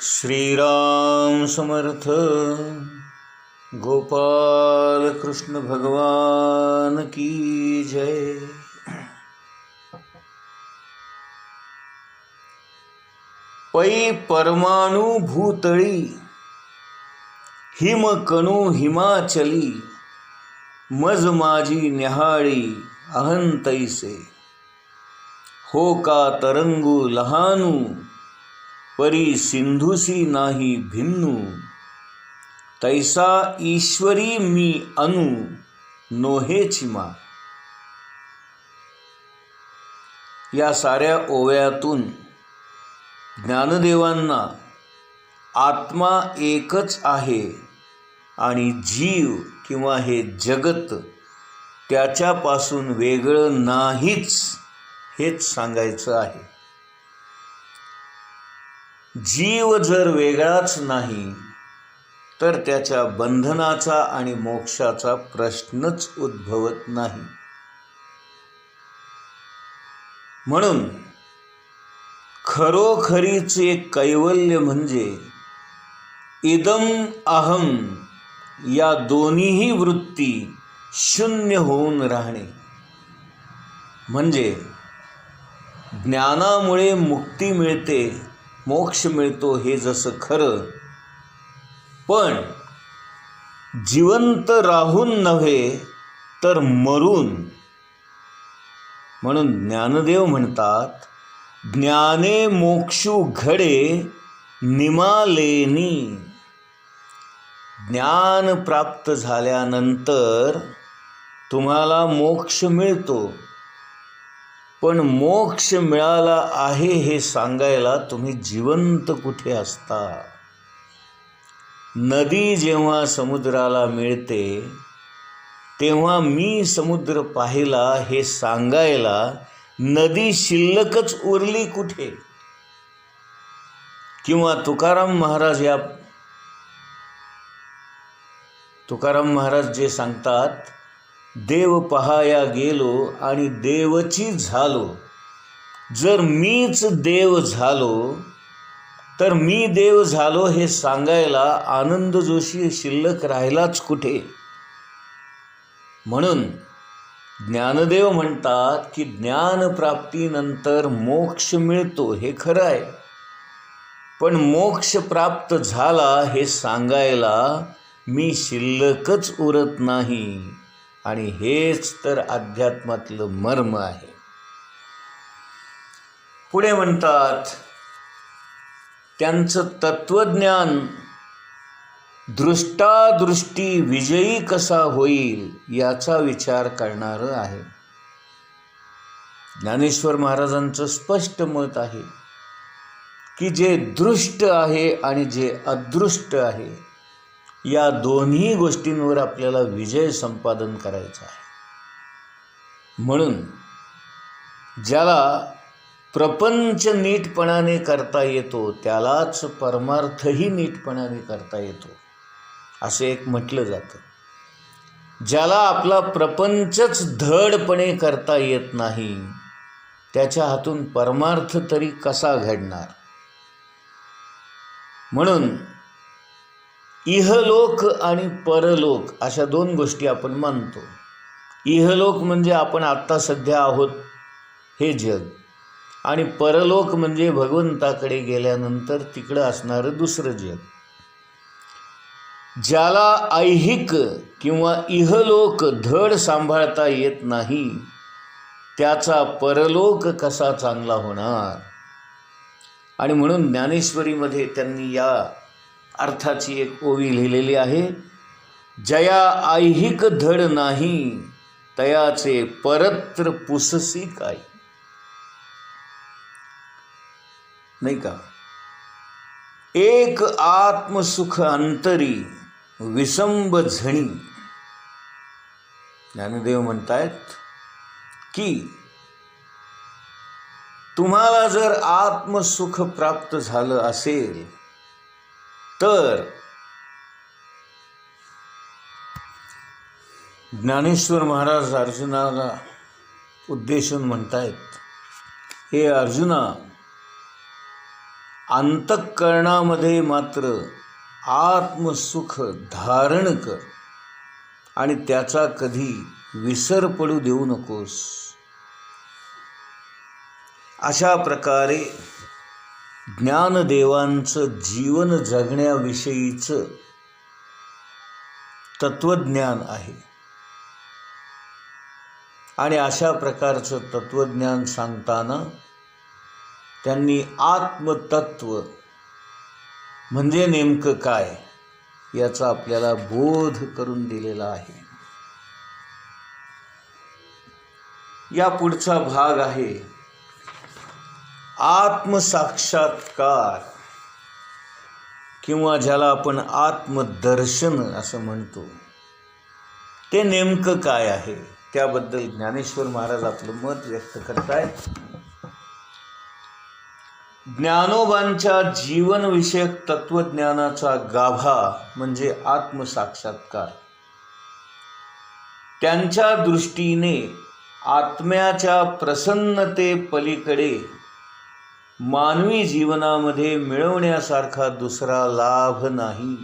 श्रीराम समर्थ. गोपाल कृष्ण भगवान की जय. पै परमाणु भूतळी हिमकणू हिमाचली मज माझी न्याहाळी अहंतैसे. हो का तरंगू लहानू परी सिंधुसी नाही भिन्नू. तैसा ईश्वरी मी अनु नोहेची मा. या साऱ्या ओव्यातून ज्ञानदेवांना आत्मा एकच आहे आणि जीव किंवा हे जगत त्याच्यापासून वेगळं नाहीच हेच सांगायचं आहे. जीव जर वेगळाच नाही तर त्याच्या बंधनाचा आणि मोक्षाचा प्रश्नच उद्भवत नाही. म्हणून खरोखरीचे कैवल्य म्हणजे इदम अहम या दोन्हीही वृत्ती शून्य होऊन राहणे. म्हणजे ज्ञानामुळे मुक्ती मिळते, मोक्ष मिळतो हे जसं खरं, पण जिवंत राहून नव्हे तर मरून. म्हणून ज्ञानदेव म्हणतात, ज्ञाने मोक्षू घडे निमालेनी. ज्ञान प्राप्त झाल्यानंतर तुम्हाला मोक्ष मिळतो, पण मोक्ष मिळाला आहे हे सांगायला तुम्ही जिवंत कुठे असता. नदी जेव्हा समुद्राला मिळते तेव्हा मी समुद्र पाहिला हे सांगायला नदी शिल्लकच उरली कुठे. किंवा तुकाराम महाराज जे सांगतात, देव पहाया गेलो आणि देवची झालो. जर मीच देव झालो तर मी देव झालो हे सांगायला आनंद जोशी शिल्लक राहिलाच कुठे. म्हणून ज्ञानदेव म्हणतात की ज्ञानप्राप्तीनंतर मोक्ष मिळतो हे खरं आहे, पण मोक्ष प्राप्त झाला हे सांगायला मी शिल्लकच उरत नाही. आणि हेच तर अध्यात्मातलं मर्म आहे. पुढे म्हणतात, त्यांचं तत्वज्ञान दृष्टादृष्टी विजयी कसा होईल याचा विचार करणारं आहे. ज्ञानेश्वर महाराजांचं स्पष्ट मत आहे की जे दृष्ट आहे आणि जे अदृष्ट आहे या दोन्ही गोष्टींवर आपल्याला विजय संपादन करायचा आहे. म्हणून ज्याला प्रपंच नीटपणाने करता येतो त्यालाच परमार्थही नीटपणाने करता येतो असं एक म्हटलं जातं. ज्याला आपला प्रपंचच धडपणे करता येत नाही त्याच्या हातून परमार्थ तरी कसा घडणार. म्हणून इहलोक आणि परलोक अशा दोन गोष्टी आपण मानतो. इहलोक म्हणजे आपण आत्ता सध्या आहोत हे जग, आणि परलोक म्हणजे भगवंताकडे गेल्यानंतर तिकडं असणारं दुसरं जग. ज्याला ऐहिक किंवा इहलोक धड सांभाळता येत नाही त्याचा परलोक कसा चांगला होणार. आणि म्हणून ज्ञानेश्वरीमध्ये त्यांनी या अर्थाची एक ओवी लिहिलेली आहे, जया ऐहिक धड नाही तयाचे परत्र पुससी काय. नाही का. एक आत्मसुख अंतरी विसंब झणी. ज्ञानदेव म्हणतायत की तुम्हाला जर आत्मसुख प्राप्त झालं असेल तर ज्ञानेश्वर महाराज अर्जुनाला उद्देशून म्हणतायत, हे अर्जुना, अंतःकरणामध्ये मात्र आत्मसुख धारण कर आणि त्याचा कधी विसर पडू देऊ नकोस. अशा प्रकारे ज्ञानदेवांचं जीवन जगण्याविषयीचं तत्वज्ञान आहे. आणि अशा प्रकारचं तत्वज्ञान सांगताना त्यांनी आत्मतत्व म्हणजे नेमकं काय याचा आपल्याला बोध करून दिलेला आहे. या पुढचा भाग आहे आत्मसाक्षात्कार किंवा ज्याला आपण आत्मदर्शन असं म्हणतो. ते नेमकं काय आहे त्याबद्दल ज्ञानेश्वर महाराज आपलं मत व्यक्त करतायत. ज्ञानोबांच्या जीवनविषयक तत्वज्ञानाचा गाभा म्हणजे आत्मसाक्षात्कार. त्यांच्या दृष्टीने आत्म्याच्या प्रसन्नते पलीकडे मानवी जीवनामध्ये मिळवण्यासारखा दुसरा लाभ नाही.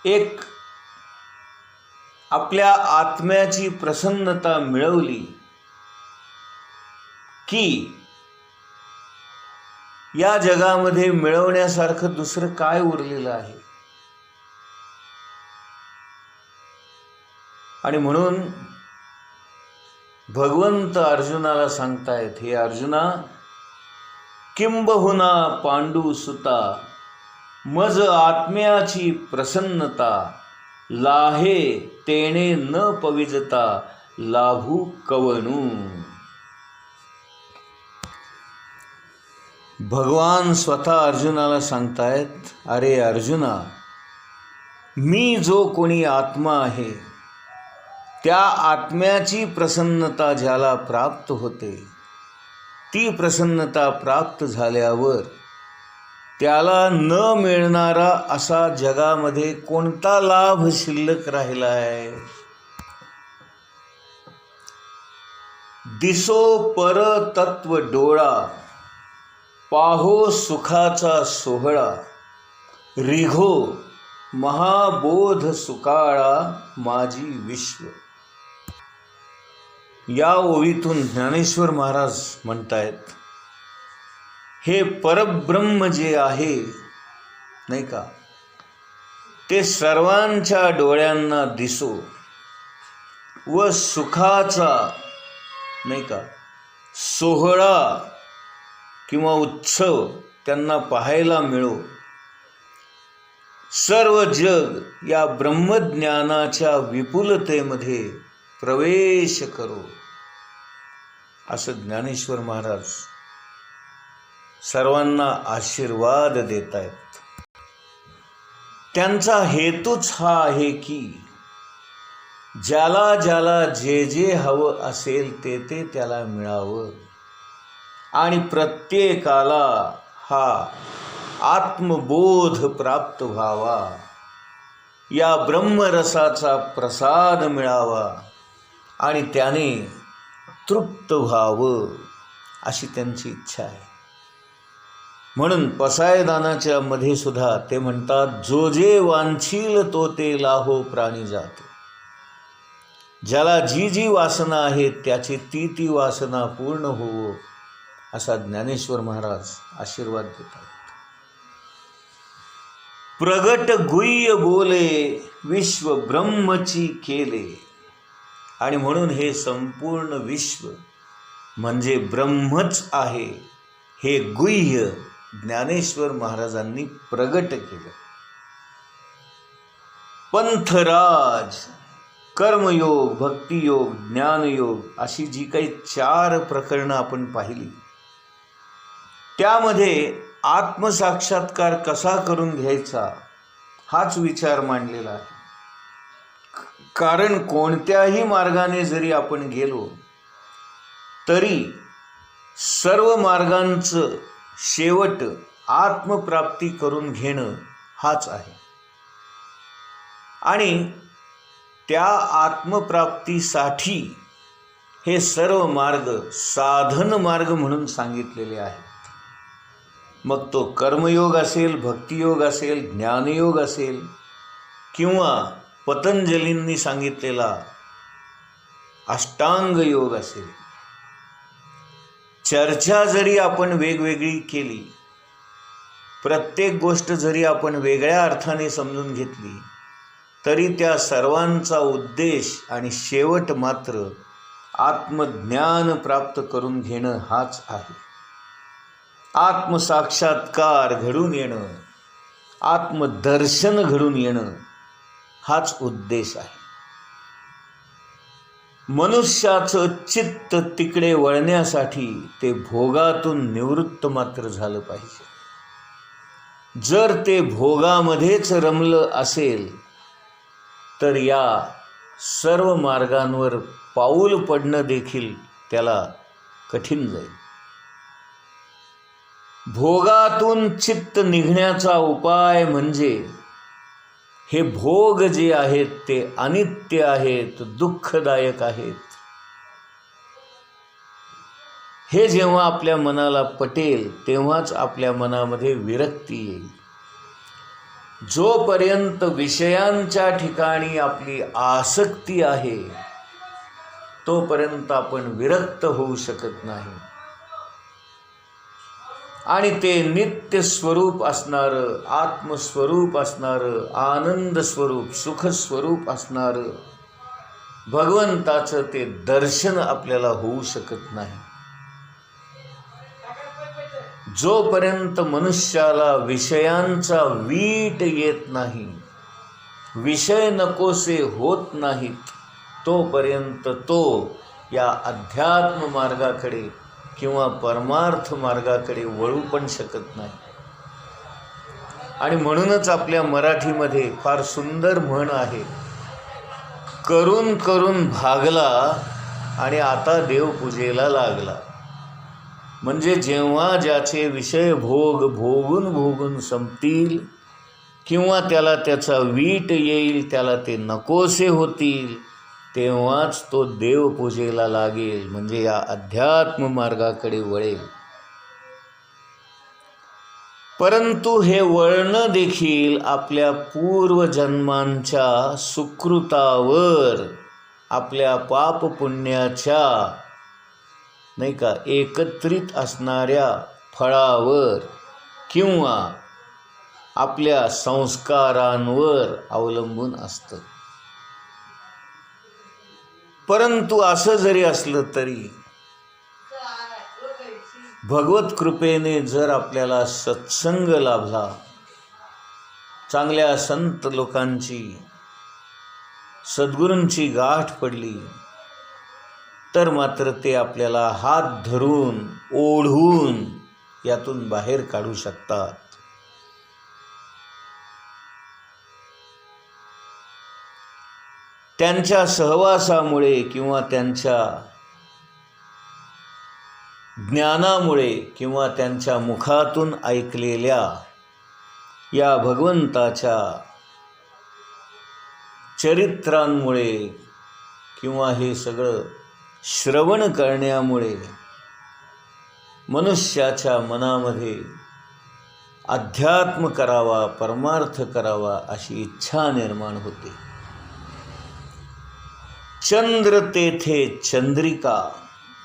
एक आपल्या आत्म्याची प्रसन्नता मिळवली की या जगामध्ये मिळवण्यासारखं दुसरं काय उरलेलं आहे. आणि म्हणून भगवंत अर्जुनाला सांगतायत, हे अर्जुना, किंबहुना पांडुसुता मज आत्म्याची प्रसन्नता लाहे तेणे न पविजता लाभू कवणू. भगवान स्वतः अर्जुनाला सांगतायत, अरे अर्जुना, मी जो कोणी आत्मा आहे त्या आत्म्याची प्रसन्नता ज्याला प्राप्त होते, ती प्रसन्नता प्राप्त झाल्यावर त्याला न मिळणारा असा जगामध्ये कोणता लाभ शिल्लक राहिला आहे. दिसो परतत्व डोळा, पाहो सुखाचा सोहळा, रिघो महाबोध सुकाळा माझी विश्व. या ओळीतून ज्ञानेश्वर महाराज म्हणतायत, हे परब्रह्म जे आहे नाही का, ते सर्वांच्या डोळ्यांना दिसो व सुखाचा नाही का सोहळा किंवा उत्सव त्यांना पाहायला मिळो. सर्व जग या ब्रह्मज्ञानाच्या विपुलतेमध्ये प्रवेश करो, असं ज्ञानेश्वर महाराज सर्वांना आशीर्वाद देत आहेत. त्यांचा हेतूच हा आहे की ज्याला ज्याला जे जे हवं असेल ते ते त्याला मिळावं आणि प्रत्येकाला हा आत्मबोध प्राप्त व्हावा, या ब्रह्मरसाचा प्रसाद मिळावा आणि त्याने तृप्त व्हावं अशी त्यांची इच्छा आहे. म्हणून पसायदानाच्या मध्ये सुद्धा ते म्हणतात, जो जे वांछील तो ते लाहो प्राणी जात. ज्याला जी जी वासना आहे त्याची ती ती वासना पूर्ण होवो, असा ज्ञानेश्वर महाराज आशीर्वाद देतात. प्रगट गुह्य बोले विश्व ब्रह्मची केले. आणि म्हणून हे संपूर्ण विश्व म्हणजे ब्रह्मच आहे, हे गुह्य ज्ञानेश्वर महाराजांनी प्रगट केलं. पंथराज, कर्मयोग, भक्तियोग, ज्ञानयोग अशी जी काही 4 प्रकरणं आपण पाहिली, त्यामध्ये आत्मसाक्षात्कार कसा करून घ्यायचा हाच विचार मांडलेला आहे. कारण कोणत्याही मार्गाने जरी आपण गेलो तरी सर्व मार्गांचं शेवट आत्मप्राप्ती करून घेणं हाच आहे. आणि त्या आत्मप्राप्तीसाठी हे सर्व मार्ग साधन मार्ग म्हणून सांगितलेले आहेत. मग तो कर्मयोग असेल, भक्तियोग असेल, ज्ञानयोग असेल किंवा पतंजलींनी सांगितलेला अष्टांग योग असेल. चर्चा जरी आपण वेगवेगळी केली, प्रत्येक गोष्ट जरी आपण वेगळ्या अर्थाने समजून घेतली, तरी त्या सर्वांचा उद्देश आणि शेवट मात्र आत्मज्ञान प्राप्त करून घेणं हाच आहे. आत्मसाक्षात्कार घडून येणं, आत्मदर्शन घडून येणं हाच उद्देश आहे. मनुष्याचं चित्त तिकडे वळण्यासाठी ते भोगातून निवृत्त मात्र झालं पाहिजे. जर ते भोगामध्येच रमलं असेल तर या सर्व मार्गांवर पाऊल पडणं देखील त्याला कठीण जाईल. भोगातून चित्त निघण्याचा उपाय म्हणजे हे भोग जे आहेत ते अनित्य आहेत, दुःखदायक आहेत. हे जेव्हा आपल्या मनाला पटेल तेव्हाच आपल्या मनामध्ये विरक्ती येईल. जोपर्यंत विषयांच्या ठिकाणी आपली आसक्ती आहे तोपर्यंत आपण विरक्त होऊ शकत नाही. आणि ते नित्य स्वरूप असणारं, आत्मस्वरूप असणारं, आनंद स्वरूप, सुखस्वरूप असणारं भगवंताचं ते दर्शन आपल्याला होऊ शकत नाही. जोपर्यंत मनुष्याला विषयांचा वीट येत नाही, विषय नकोसे होत नाहीत, तोपर्यंत तो या अध्यात्म मार्गाकडे किंवा परमार्थ मार्गाकडे वळू पण शकत नाही. आणि म्हणूनच आपल्या मराठीमध्ये फार सुंदर म्हण आहे, करून करून भागला आणि आता देवपूजेला लागला. म्हणजे जेव्हा ज्याचे विषय भोग भोगून भोगून संपतील किंवा त्याला त्याचा वीट येईल, त्याला ते नकोसे होतील, तेव्हाच तो देवपूजेला लागेल, म्हणजे या अध्यात्म मार्गाकडे वळेल. परंतु हे वळणं देखील आपल्या पूर्वजन्मांच्या सुकृतावर, आपल्या पापपुण्याच्या नाही का एकत्रित असणाऱ्या फळावर किंवा आपल्या संस्कारांवर अवलंबून असतं. परंतु असं जरी असलं तरी भगवत कृपेने जर आपल्याला सत्संग लाभला, चांगल्या संत लोकांची, सद्गुरूंची गाठ पडली, तर मात्र ते आपल्याला हात धरून ओढून यातून बाहेर काढू शकतात. त्यांच्या सहवासामुळे किंवा त्यांच्या ज्ञानामुळे किंवा त्यांच्या मुखातून ऐकलेल्या या भगवंताच्या चरित्रांमुळे किंवा हे सगळं श्रवण करण्यामुळे मनुष्याच्या मनामध्ये अध्यात्म करावा, परमार्थ करावा अशी इच्छा निर्माण होते. चंद्र तेथे चंद्रिका,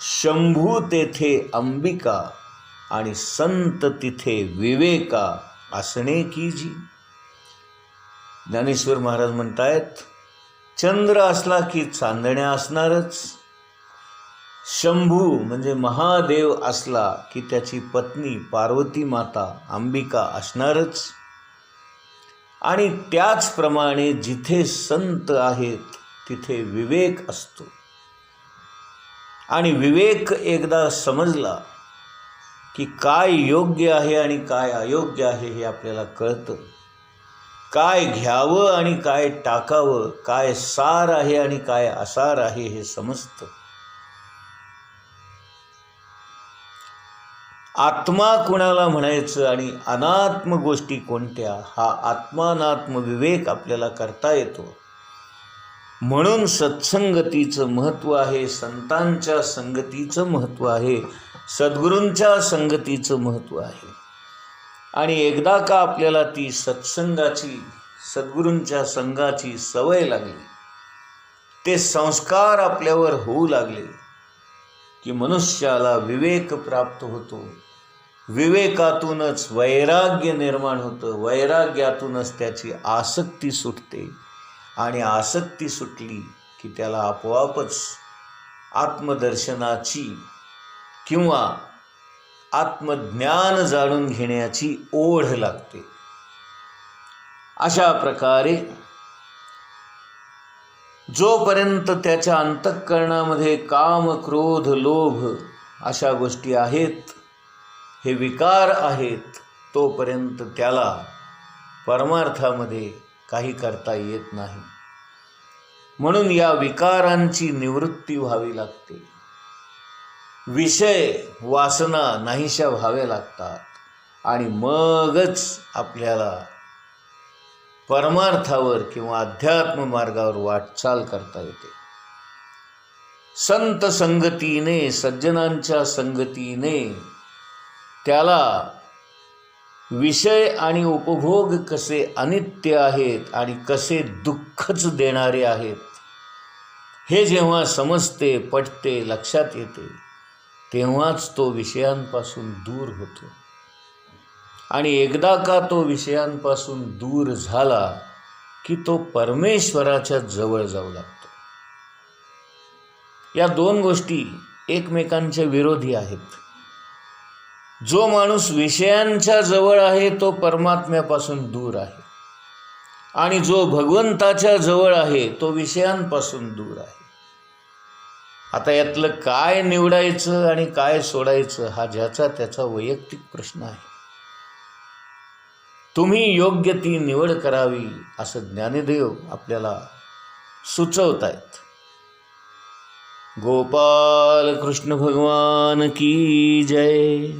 शंभू तेथे अंबिका, आणि संत तिथे विवेका असणे की जी. ज्ञानेश्वर महाराज म्हणतायत, चंद्र असला की चांदण्या असणारच, शंभू म्हणजे महादेव असला की त्याची पत्नी पार्वती माता अंबिका असणारच, आणि त्याचप्रमाणे जिथे संत आहेत तिथे विवेक असतो. आणि विवेक एकदा समजला की काय योग्य आहे आणि काय अयोग्य आहे हे आपल्याला कळतं. काय घ्यावं आणि काय टाकावं, काय सार आहे आणि काय असार आहे हे समजतं. आत्मा कुणाला म्हणायचं आणि अनात्म गोष्टी कोणत्या, हा आत्मानात्म विवेक आपल्याला करता येतो. म्हणून सत्संगतीचं महत्त्व आहे, संतांच्या संगतीचं महत्त्व आहे, सद्गुरूंच्या संगतीचं महत्त्व आहे. आणि एकदा का आपल्याला ती सत्संगाची, सद्गुरूंच्या संघाची सवय लागली, ते संस्कार आपल्यावर होऊ लागले की मनुष्याला विवेक प्राप्त होतो. विवेकातूनच वैराग्य निर्माण होतं, वैराग्यातूनच त्याची आसक्ती सुटते आणि आसक्ती सुटली की त्याला आपोआपच आत्मदर्शनाची किंवा आत्मज्ञान जाणून घेण्याची ओढ लागते. अशा प्रकारे जोपर्यंत त्याच्या अंतःकरणामध्ये काम, क्रोध, लोभ अशा गोष्टी आहेत, हे विकार आहेत, तोपर्यंत त्याला परमार्थामध्ये काही करता येत नाही. म्हणून या विकारांची निवृत्ती व्हावी लागते. विषय वासना नाहीशा व्हाव्या लागतात आणि मगच आपल्याला परमार्थावर किंवा अध्यात्म मार्गावर वाटचाल करता येते. संत संगतीने, सज्जनांच्या संगतीने त्याला विषय आणि उपभोग कसे अनित्य आहेत आणि कसे दुःखच देणारे आहेत हे जेव्हा समजते, पटते, लक्षात येते, तेव्हाच तो विषयांपासून दूर होतो. आणि एकदा का तो विषयांपासून दूर झाला की तो परमेश्वराच्या जवळ जाऊ लागतो. या दोन गोष्टी एकमेकांच्या विरोधी आहेत. जो माणूस विषयांच्या जवळ आहे तो परमात्म्यापासून दूर आहे आणि जो भगवंताच्या जवळ आहे तो विषयांपासून दूर आहे. आता यातलं काय निवडायचं आणि काय सोडायचं हा ज्याचा त्याचा वैयक्तिक प्रश्न आहे. तुम्ही योग्य ती निवड करावी असं ज्ञानदेव आपल्याला सुचवतायत. गोपाल कृष्ण भगवान की जय.